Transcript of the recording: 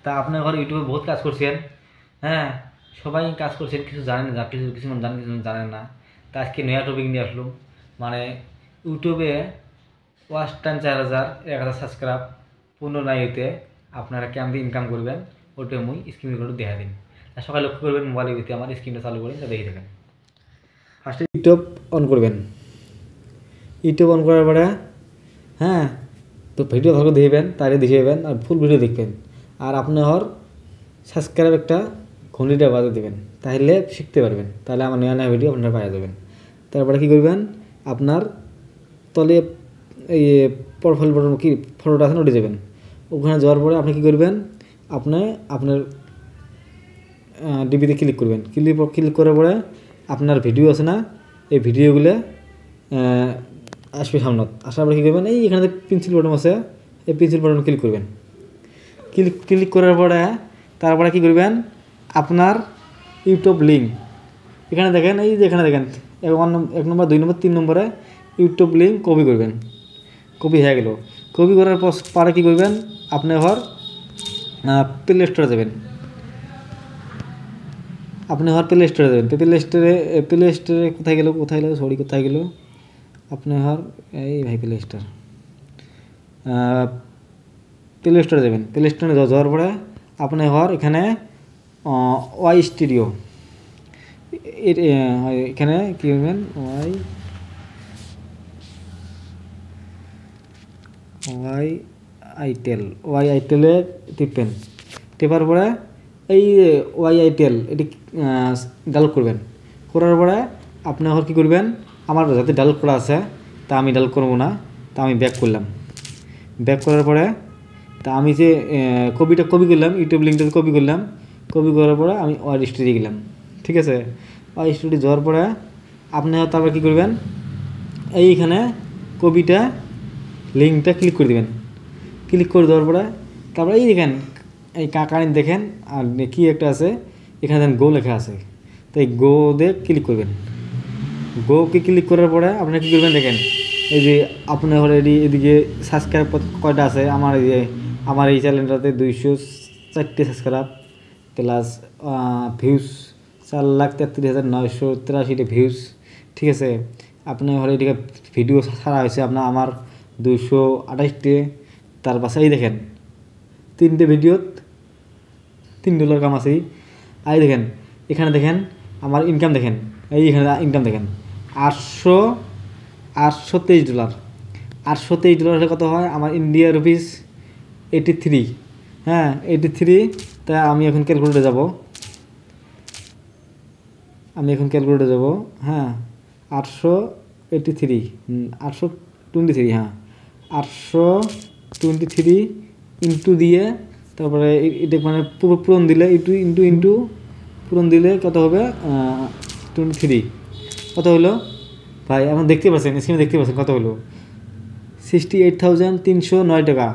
তা আপনার ঘরে ইউটিউবে বহুত কাজ করছেন, হ্যাঁ সবাই কাজ করছেন, কিছু জানেন না, কিছু কিছু জানেন, কিছু জানেন না। তা আজকে নয়া টপিক নিয়ে আসলাম, মানে ইউটিউবে ওয়াচ টাইম 4000 1000 সাবস্ক্রাইব পূর্ণ নাই হইতে আপনারা কেমন ইনকাম করবেন ওটা মুই স্ক্রিন রেকর্ড দেখা দিন। আর সকালে লক্ষ্য করবেন মোবাইলের ভিতরে আমার স্ক্রিনটা চালু করেন, তা দেখে থাকেন। ফার্স্টে ইউটিউব অন করবেন। ইউটিউব অন করার পরে হ্যাঁ তো ভিডিও ভালো দেখবেন, তারে দেখবেন আর ফুল ভিডিও দেখবেন। আর আপনার সাবস্ক্রাইব একটা ঘন্টিটা বাজে দেবেন, তাহলে শিখতে পারবেন, তাহলে আমার নয়া নয়া ভিডিও আপনারা পাওয়া যাবেন। তারপরে কী করবেন, আপনার তলে এই প্রোফাইল বটন কি ফটোটা আছে উঠে যাবেন। ওখানে যাওয়ার পরে আপনি কী করবেন, আপনার ডিবিতে ক্লিক করবেন। ক্লিক করার পরে আপনার ভিডিও আছে না, এই ভিডিওগুলো আসবে সামনে। আসার পরে কী করবেন, এই এখানে যে পেন্সিল বটন আছে, এই পেন্সিল বটন ক্লিক করবেন। ক্লিক করার পরে তারপরে কী করবেন, আপনার ইউটিউব লিঙ্ক এখানে দেখেন, এই যে এখানে দেখেন 1 নম্বর 2 নম্বর 3 নম্বরে ইউটিউব লিঙ্ক কপি করবেন। কপি হয়ে গেল। কপি করার পরে কী করবেন, আপনি প্লে স্টোরে যাবেন। আপনি প্লে স্টোরে যাবেন। প্লে স্টোরে কোথায় গেল কোথায় গেল আপনি এই ভাই প্লে স্টোরে যাবেন। প্লে স্টোরে যাওয়ার পরে আপনি এখানে ওয়াই স্টুডিও এখানে কী করবেন, ওয়াই আইটেলে টিপবেন। টেপার পরে এই ওয়াই আইটেল এটি ডাউনলোড করবেন। করার পরে আপনি কী করবেন, আমার যাতে ডাউনলোড করা আছে তা আমি ডাউনলোড করবো না, তা আমি ব্যাক করলাম। ব্যাক করার পরে তা আমি যে কপি করলাম, ইউটিউব লিঙ্কটা কপি করলাম। কপি করার পরে আমি ওয়াই স্টুডিও গেলাম। ঠিক আছে, ওয়াই স্টুডিও যাওয়ার পরে আপনি তারপরে কী করবেন, এইখানে কপিটা লিঙ্কটা ক্লিক করে দেবেন। ক্লিক করে দেওয়ার পরে তারপরে এই দেখেন, এই কাকানি দেখেন, আর কি একটা আছে এখানে দেখেন গো লেখা আছে, তো এই গো দিয়ে ক্লিক করবেন। গোকে ক্লিক করার পরে আপনি কী করবেন, দেখেন এই যে আপনার এদিকে সাবস্ক্রাইব কয়টা আছে, আমার এই চ্যানেলটাতে 204টি সাবস্ক্রাইব প্লাস ভিউজ 4,33,983টা ভিউজ। ঠিক আছে, আপনি এদিকে ভিডিও ছাড়া হয়েছে আমার 228টি। তার পাশে এই দেখেন 3টে ভিডিওত $3 কাম আছে। আর দেখেন এখানে দেখেন আমার ইনকাম দেখেন, এইখানে ইনকাম দেখেন $823। $823 কত হয় আমার ইন্ডিয়া রুপিস 83। হ্যাঁ 83। তা আমি এখন ক্যালকুলেটরে যাব। হ্যাঁ 823 823 হ্যাঁ 823 ইন্টু দিয়ে তারপরে এটা মানে পূরণ দিলে ইন্টু পূরণ দিলে কত হবে, 23 কত হলো ভাই? এখন দেখতে পাচ্ছেন, স্ক্রিনে দেখতে পাচ্ছেন কত হলো, 68,309 টাকা।